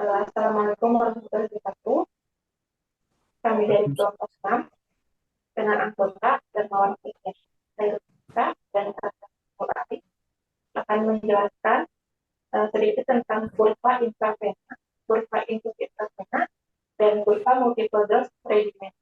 Assalamualaikum warahmatullahi wabarakatuh. Kami dari kelompok 6 dengan anggota dan kawan kerja saya dan Arif akan menjelaskan sedikit tentang kurva intravena, kurva input intravena, dan kurva multiple dose regimen.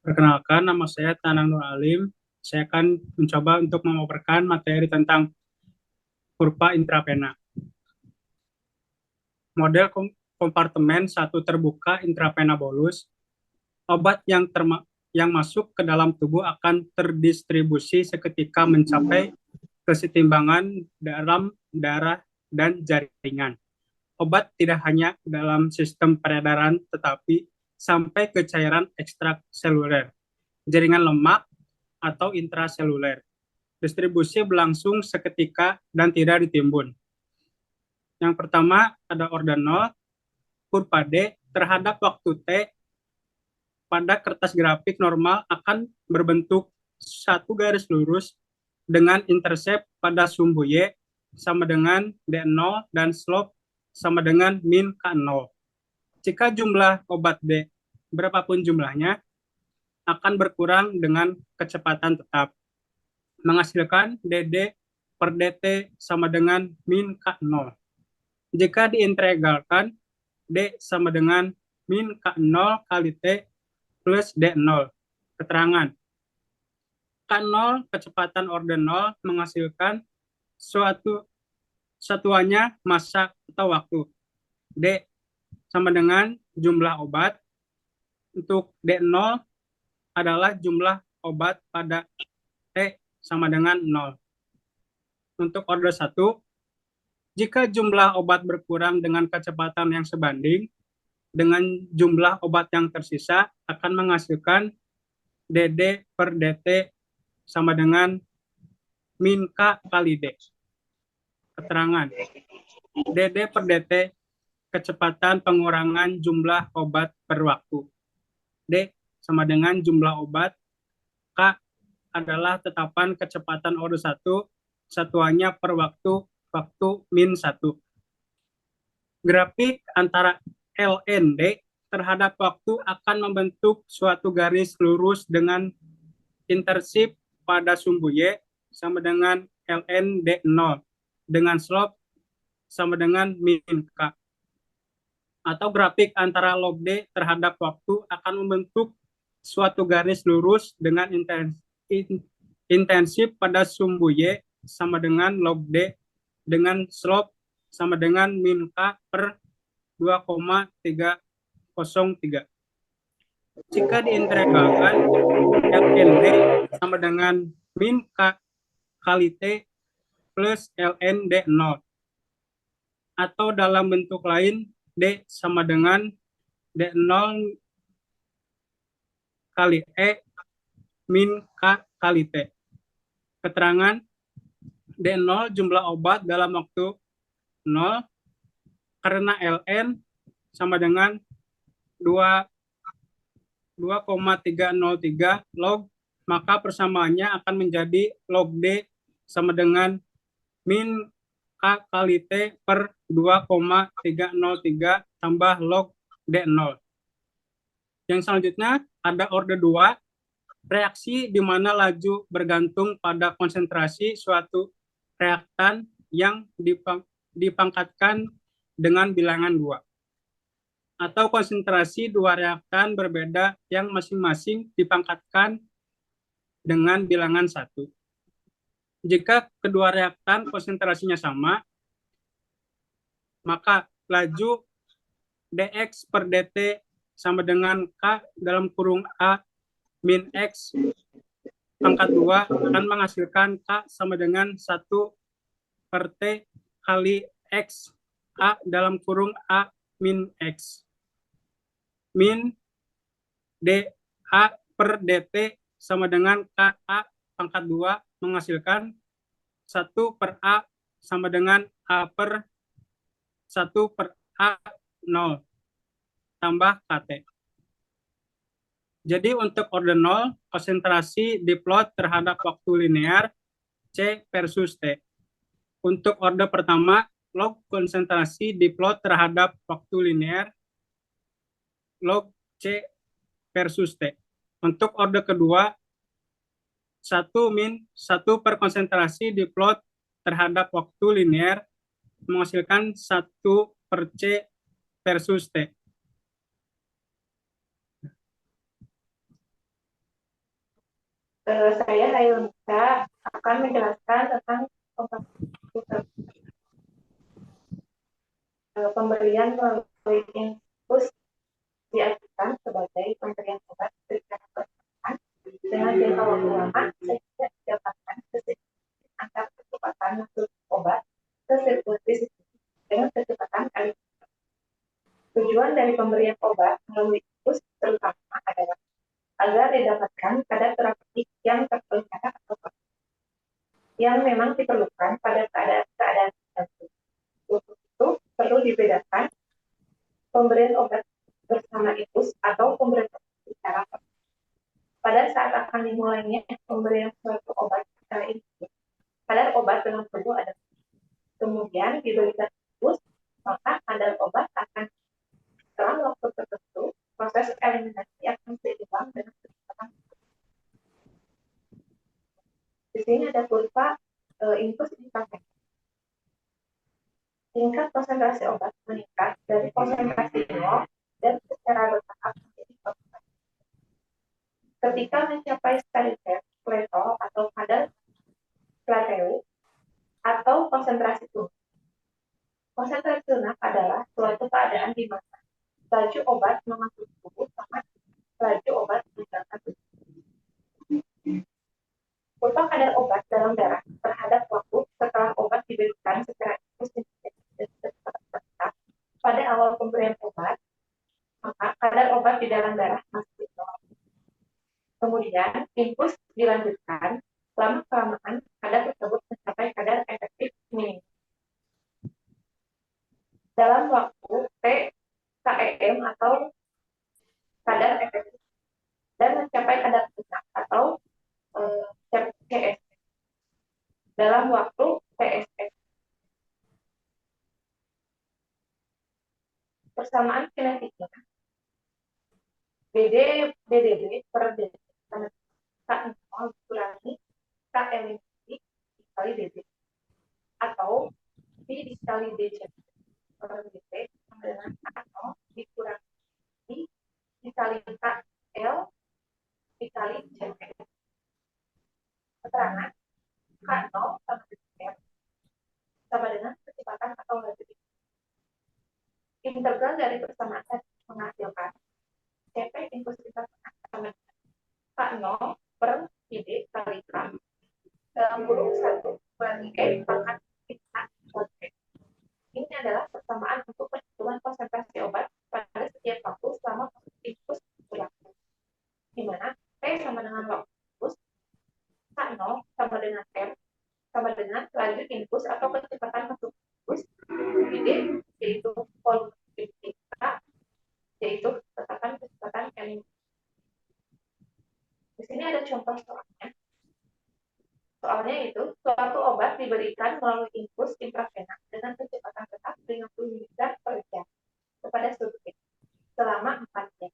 Perkenalkan, nama saya Tanang Nur Alim. Saya akan mencoba untuk memaparkan materi tentang kurva intravena. Model kompartemen satu terbuka intravena bolus, obat yang masuk ke dalam tubuh akan terdistribusi seketika mencapai kesetimbangan dalam darah dan jaringan. Obat tidak hanya dalam sistem peredaran, tetapi sampai ke cairan ekstraseluler, jaringan lemak, atau intraseluler. Distribusi berlangsung seketika dan tidak ditimbun. Yang pertama ada order 0, kurva D terhadap waktu T pada kertas grafik normal akan berbentuk satu garis lurus dengan intercept pada sumbu Y sama dengan D0 dan slope sama dengan min K0. Jika jumlah obat D, berapapun jumlahnya, akan berkurang dengan kecepatan tetap, menghasilkan DD per DT sama dengan min K0. Jika diintegralkan, D sama dengan min K0 kali T plus D0. Keterangan. K0 kecepatan order 0 menghasilkan satuannya massa atau waktu. D sama dengan jumlah obat. Untuk D0 adalah jumlah obat pada T sama dengan 0. Untuk order 1, jika jumlah obat berkurang dengan kecepatan yang sebanding dengan jumlah obat yang tersisa, akan menghasilkan DD per DT sama dengan min K kali D. Keterangan. DD per DT kecepatan pengurangan jumlah obat per waktu. D sama dengan jumlah obat. K adalah tetapan kecepatan order 1, satuannya per waktu min 1. Grafik antara LND terhadap waktu akan membentuk suatu garis lurus dengan intercept pada sumbu Y sama dengan ln D0 dengan slope sama dengan min K. Atau grafik antara log D terhadap waktu akan membentuk suatu garis lurus dengan intensif pada sumbu Y sama dengan log D dengan slope sama dengan min K per 2,303. Jika diintegralkan, ln D sama dengan min K kali T plus ln D0. Atau dalam bentuk lain, D sama dengan D0 kali E min K kali T. Keterangan, D0 jumlah obat dalam waktu 0 karena ln sama dengan 2,303 log, maka persamaannya akan menjadi log D sama dengan min K kali T per 2,303 tambah log D0. Yang selanjutnya ada order 2, reaksi di mana laju bergantung pada konsentrasi suatu reaktan yang dipangkatkan dengan bilangan 2. Atau konsentrasi dua reaktan berbeda yang masing-masing dipangkatkan dengan bilangan 1. Jika kedua reaktan konsentrasinya sama, maka laju dx per dt sama dengan K dalam kurung A min X pangkat 2 akan menghasilkan K sama dengan 1 per T kali X A dalam kurung A min X. Min dA per dt sama dengan KA pangkat 2 menghasilkan 1 per A sama dengan A per 1 per A 0 tambah KT. Jadi untuk ordinal, konsentrasi diplot terhadap waktu linear C versus T. Untuk orde pertama, log konsentrasi diplot terhadap waktu linear log C versus T. Untuk orde kedua, 1 min 1 per konsentrasi diplot terhadap waktu linear menghasilkan 1 per C versus T. Saya Hayunita akan menjelaskan tentang pemberian melalui infus diajukan sebagai pemberian obat secara bersamaan dengan jangka waktu lama sehingga didapatkan keseimbangan antara kecepatan masuk obat ke sirkulasi sistem dengan kecepatan kali. Tujuan dari pemberian obat melalui infus terutama adalah agar didapatkan kadar terapeutik yang terpelihara atau yang memang diperlukan pada keadaan tertentu. Untuk itu perlu dibedakan pemberian obat bersama infus atau pemberian obat secara pada saat akan dimulainya pemberian suatu obat secara infus. Kadar obat dalam tubuh ada. Kemudian diberikan infus, maka kadar obat akan dalam waktu tertentu proses eliminasi akan seimbang dengan kecepatan. Di sini ada kurva infus dipakai. Tingkat konsentrasi obat meningkat dari konsentrasi 0 dan secara bertahap menjadi konsentrasi. Ketika mencapai steady level atau kadar plateau atau konsentrasi tubuh. Konsentrasi tunak adalah suatu keadaan di mana laju obat memasuki tubuh sama laju obat meninggalkan tubuh. Kurva kadar obat dalam darah terhadap waktu setelah obat diberikan secara infus pada awal pemberian obat, maka kadar obat di dalam darah masih nol. Kemudian infus dilanjutkan, lama-kelamaan kadar tersebut mencapai kadar efektif minimum. Dalam waktu T KEM atau kadar efektif dan mencapai kadar puncak atau CS dalam waktu TSS. Persamaan kinetiknya BDB per DB K0 dikurangi KL dikali DB atau V dikali DJ per DB sama dengan K0 dikurangi dikali KL dikali JP. Keterangan K0 sama dengan kecepatan atau laju. Integral dari persamaan menghasilkan CP infus kita sama K0 per ID kali K dalam kurung 1 kurangi E pangkat kita kontek. Ini adalah persamaan untuk perhitungan konsentrasi obat pada setiap waktu selama infus berlaku. Di mana T sama dengan waktu infus, K0 sama dengan R sama dengan laju infus atau kecepatan masuk infus, ID yaitu volume kita, yaitu kecepatan eliminasi. Di sini ada contoh soalnya. Soalnya itu, suatu obat diberikan melalui infus intravena dengan kecepatan tetap 50 mg per jam kepada subjek selama 4 jam.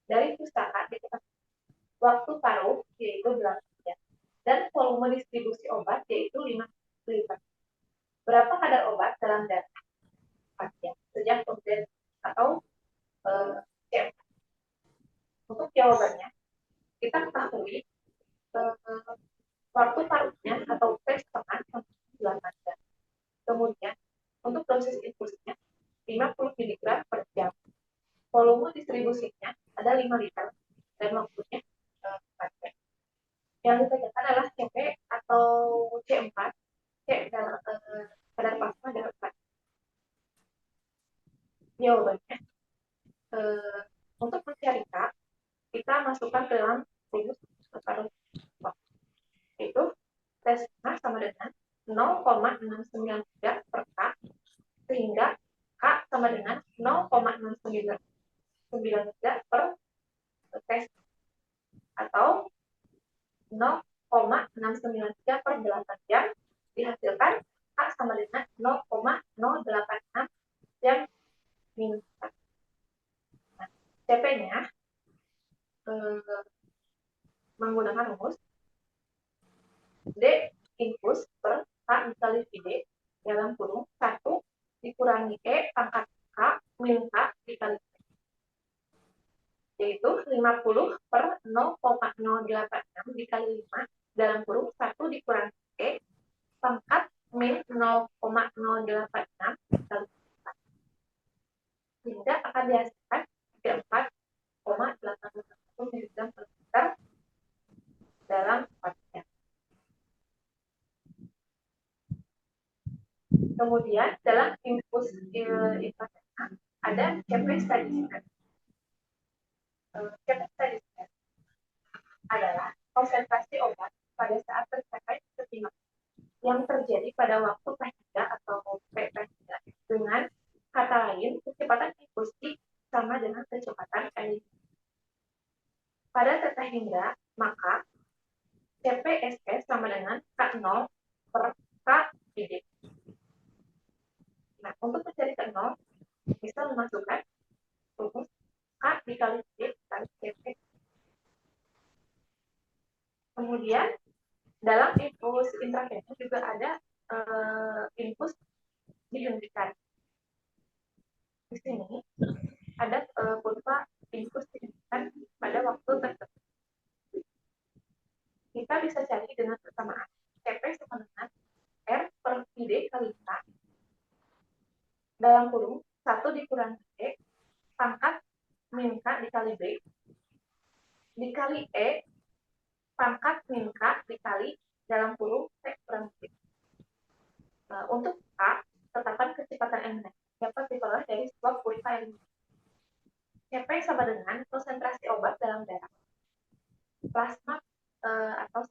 Dari pustaka diketahui waktu paruh yaitu 8 jam dan volume distribusi obat yaitu 5 liter. Berapa kadar obat dalam darah 4 jam sejak pemberian atau jam? Untuk jawabannya, kita ketahui waktu paruhnya atau T setengah 8 jam. Kemudian, untuk dosis infusnya 50 mg per jam. Volume distribusinya ada 5 liter dan waktunya 4 jam. Yang ditanyakan adalah CP atau C4. C dalam kadar plasma dalam 4. Jawabannya, untuk mencari K, kita masukkan ke dalam rumus paruh. Itu T setengah sama dengan 0,693 per K sehingga K sama dengan 0,693 per T. atau 0,693 per 8 jam dihasilkan K sama dengan 0,086 jam minus 1. Nah, CP-nya menggunakan rumus D infus per K dikali VD dalam kurung 1 dikurangi E pangkat K min K dikali P, yaitu 50 per 0,086 dikali 5 dalam kurung 1 dikurangi E pangkat min 0,086 dikali 4, sehingga akan dihasilkan 34,881 mg per liter dalam 4 jam. Kemudian dalam infus infrastruktur ada CP study set. CP study set adalah konsentrasi obat pada saat tercapai keseimbangan yang terjadi pada waktu P3 atau P3 dengan kata lain kecepatan infusi sama dengan kecepatan eliminasi. Pada teta hingga maka CPSS sama dengan K0 per K ID. Nah, untuk mencari K0 bisa memasukkan rumus K dikali D dikali CP. Kemudian dalam infus intravena juga ada infus dihentikan. Di sini ada kurva infus dihentikan pada waktu tertentu. Kita bisa cari dengan persamaan CP sama dengan R per ID kali K dalam kurung 1 dikurangi E pangkat min K dikali B dikali E pangkat min K dikali dalam kurung T kurang B. Untuk K, tetapan kecepatan eliminasi dapat diperoleh dari sebuah kurva eliminasi. CP sama dengan konsentrasi obat dalam darah plasma atau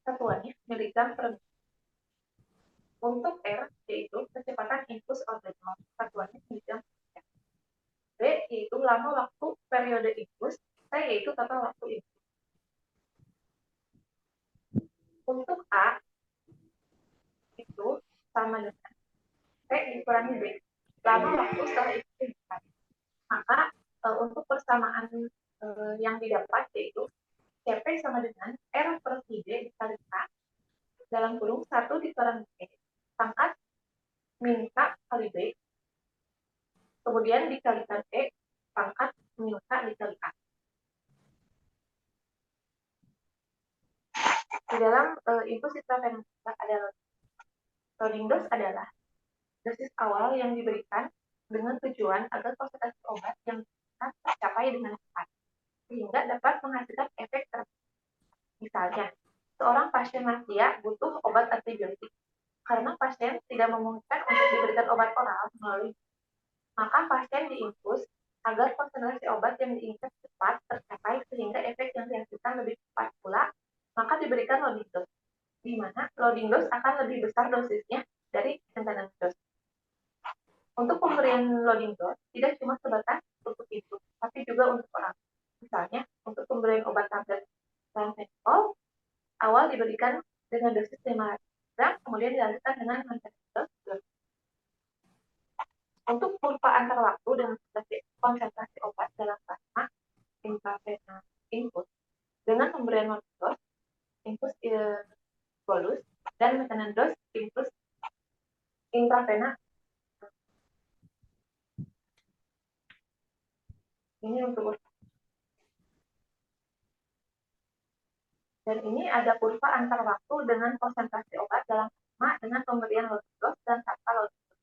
satuannya miligram per menit. Untuk R yaitu kecepatan infus organel satuannya miligram per jam. B yaitu lama waktu periode infus, T yaitu total waktu infus. Untuk A itu sama dengan T dikurangi B, lama waktu setelah infus. Maka untuk persamaan yang didapat yaitu CP sama dengan R per ID dikali K dalam kurung 1 dikurangi E pangkat min K kali B kemudian dikalikan E pangkat min K dikali A. Di dalam infus intravena adalah loading dose adalah dosis awal yang diberikan dengan tujuan agar konsentrasi obat yang tercapai dengan cepat sehingga dapat menghasilkan efek tertentu. Misalnya, seorang pasien lansia butuh obat antibiotik karena pasien tidak memungkinkan untuk diberikan obat oral melalui, maka pasien diinfus agar konsentrasi obat yang diinginkan cepat tercapai sehingga efek yang dihasilkan lebih cepat pula, maka diberikan loading dose, di mana loading dose akan lebih besar dosisnya dari maintenance dose. Untuk pemberian loading dose tidak cuma sebatas untuk itu, tapi juga untuk orang. Misalnya, untuk pemberian obat tablet Tramadol awal diberikan dengan dosis 500 gram, kemudian dilanjutkan dengan maintenance dose. Untuk kurva antar waktu dengan konsentrasi obat dalam plasma intravena infus dengan pemberian loading dose infus bolus dan maintenance dose infus intravena. Ini untuk dan ini ada kurva antar waktu dengan konsentrasi obat dalam plasma dengan pemberian loading dose dan tanpa loading dose.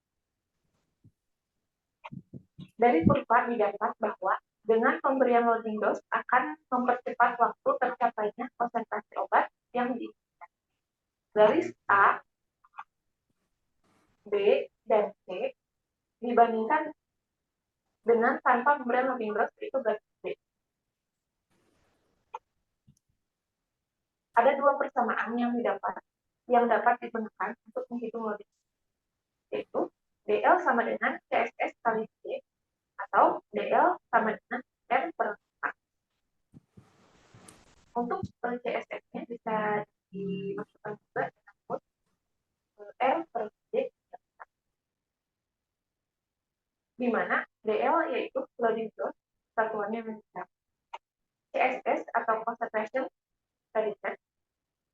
Dari kurva didapat bahwa dengan pemberian loading dose akan mempercepat waktu tercapainya konsentrasi obat yang diinginkan. Garis A, B, dan C dibandingkan dengan tanpa pemberian loading dose itu garis B. Ada dua persamaan yang dapat digunakan untuk menghitung loading dose, yaitu DL sama dengan CSS kali D atau DL sama dengan R per K. Untuk CSF-nya bisa dimasukkan juga dengan kode R per D, di mana DL yaitu loading dose, satuannya miligram. CSS atau concentration prediction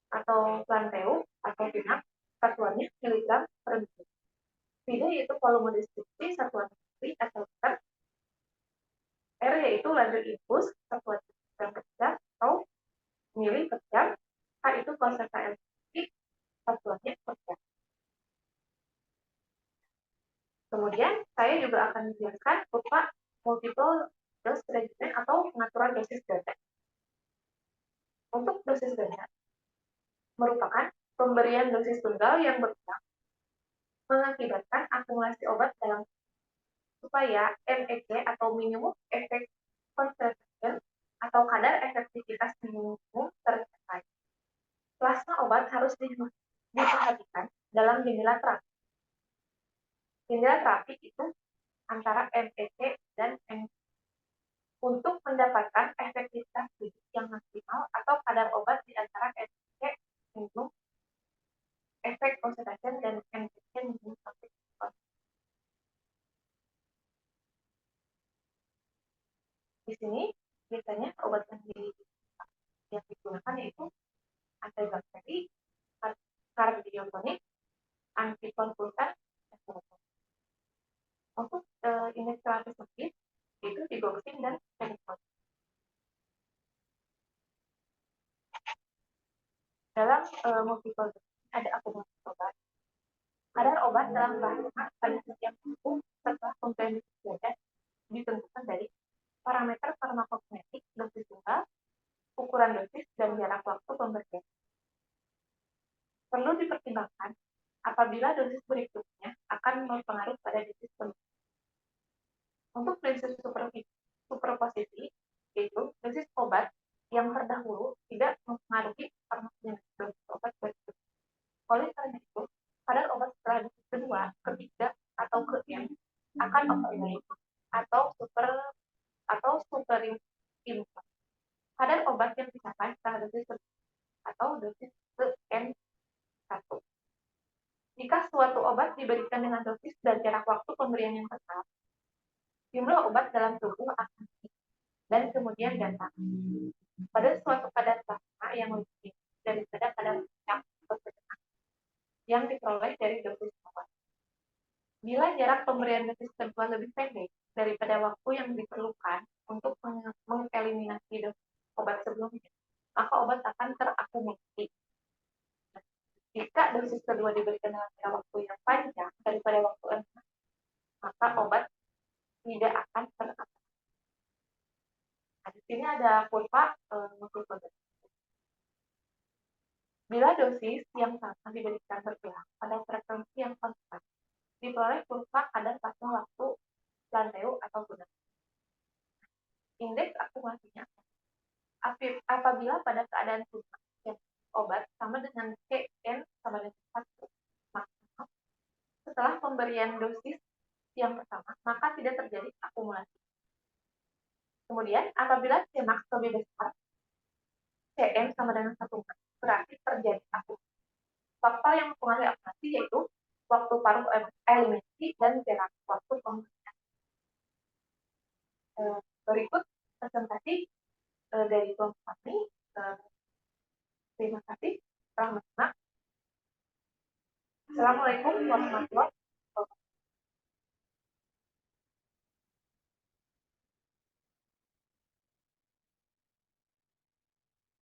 atau planteu atau Vmax, satuannya miligram per detik. Video yaitu volume deskripsi, satuan detik atau liter. R yaitu laju impuls, satuan miligram per jam atau mili per jam. K itu konsentrasi elektrik, satuannya per jam. Kemudian saya juga akan menjelaskan kurva multiple dose regimen atau pengaturan dosis ganda. Untuk dosis ganda merupakan pemberian dosis tunggal yang berulang mengakibatkan akumulasi obat dalam supaya MEC atau minimum efek concentration atau kadar efektivitas minimum tercapai. Plasma obat harus diperhatikan dalam jendela terapi. Jendela terapi itu antara MEC dan MEC untuk mendapatkan efektivitas yang maksimal atau kadar obat di antara MEC minimum efek concentration dan MEC minimum efek concentration. Di sini biasanya obat yang digunakan yaitu antibakteri, kardiotonik, antikonvulsan, dan sebagainya. Untuk inisiatif medis itu digoxin dan feniconin. Dalam multiple ada akumulasi obat. Kadar obat dalam plasma pada setiap tubuh setelah pemberian dosis ditentukan dari parameter farmakokinetik, dosis tunggal, ukuran dosis, dan jarak waktu pemberian. Perlu dipertimbangkan apabila dosis berikutnya akan berpengaruh pada dosis pemberian. Untuk prinsip superposisi, yaitu dosis obat yang terdahulu tidak mempengaruhi farmakokinetik dosis obat berikutnya. Oleh karena itu, kadar obat setelah dosis kedua, ketiga, atau ke-n akan optimal atau superimpor. Kadar obat yang dicapai setelah dosis kedua atau dosis ke-n1. Jika suatu obat diberikan dengan dosis dan jarak waktu pemberian yang tetap, jumlah obat dalam tubuh akan naik dan kemudian datang pada suatu kadar plasma yang lebih tinggi daripada kadar yang diperoleh dari dosis awal. Bila jarak pemberian dosis kedua lebih pendek daripada waktu yang diperlukan untuk mengeliminasi dosis obat sebelumnya, maka obat akan terakumulasi. Jika dosis kedua diberikan dalam waktu yang panjang daripada waktu enam, maka obat tidak akan terakumulasi. Nah, di sini ada kurva multiple. Bila dosis yang sama diberikan berulang pada frekuensi yang konstan, diperoleh kurva kadar plasma waktu planteu atau guna. Indeks akumulasinya apabila pada keadaan guna obat sama dengan Kn sama dengan 1 maksimal setelah pemberian dosis yang pertama, maka tidak terjadi akumulasi. Kemudian apabila Cmax lebih besar, Cn sama dengan 1 max, berarti terjadi akumulasi. Faktor yang mempengaruhi akumulasi yaitu waktu paruh eliminasi dan jarak waktu pemberian. Berikut presentasi dari kelompok kami. Terima kasih telah menyimak. Assalamualaikum warahmatullahi wabarakatuh.